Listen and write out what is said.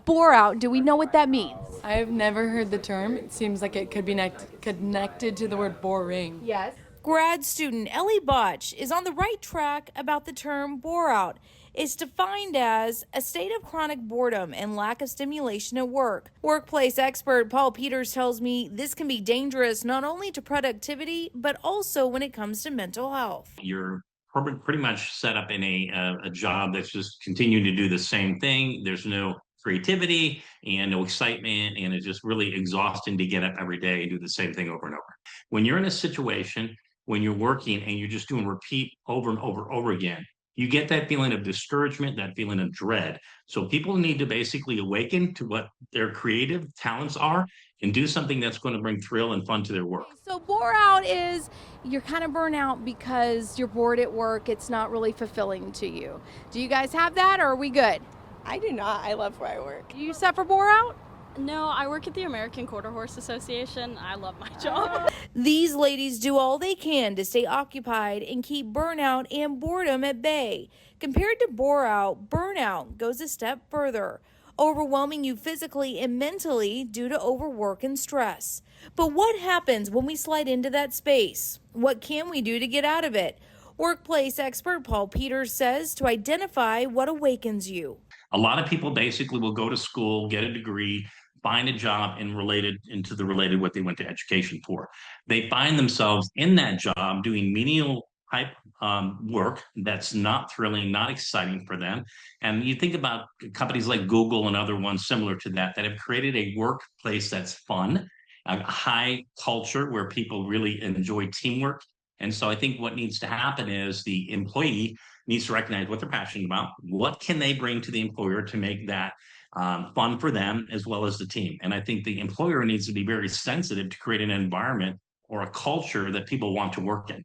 Boreout, do we know what that means? I've never heard the term. It seems like it could be connected to the word boring. Yes. Grad student Ellie Botch is on the right track about the term boreout. It's defined as a state of chronic boredom and lack of stimulation at work. Workplace expert Paul Peters tells me this can be dangerous not only to productivity, but also when it comes to mental health. You're pretty much set up in a job that's just continuing to do the same thing. There's no creativity and no excitement, and it's just really exhausting to get up every day and do the same thing over and over. When you're in a situation when you're working and you're just doing repeat over and over again, you get that feeling of discouragement, that feeling of dread. So people need to basically awaken to what their creative talents are and do something that's going to bring thrill and fun to their work. So bore out is you're kind of burnt out because you're bored at work. It's not really fulfilling to you. Do you guys have that, or are we good? I do not. I love where I work. Do you suffer bore out? No, I work at the American Quarter Horse Association. I love my job. These ladies do all they can to stay occupied and keep burnout and boredom at bay. Compared to boreout, burnout goes a step further, overwhelming you physically and mentally due to overwork and stress. But what happens when we slide into that space? What can we do to get out of it? Workplace expert Paul Peters says to identify what awakens you. A lot of people basically will go to school, get a degree, find a job and related what they went to education for. They find themselves in that job doing menial type work that's not thrilling, not exciting for them. And you think about companies like Google and other ones similar to that that have created a workplace that's fun, a high culture where people really enjoy teamwork. And so I think what needs to happen is the employee needs to recognize what they're passionate about. What can they bring to the employer to make that fun for them as well as the team? And I think the employer needs to be very sensitive to create an environment or a culture that people want to work in.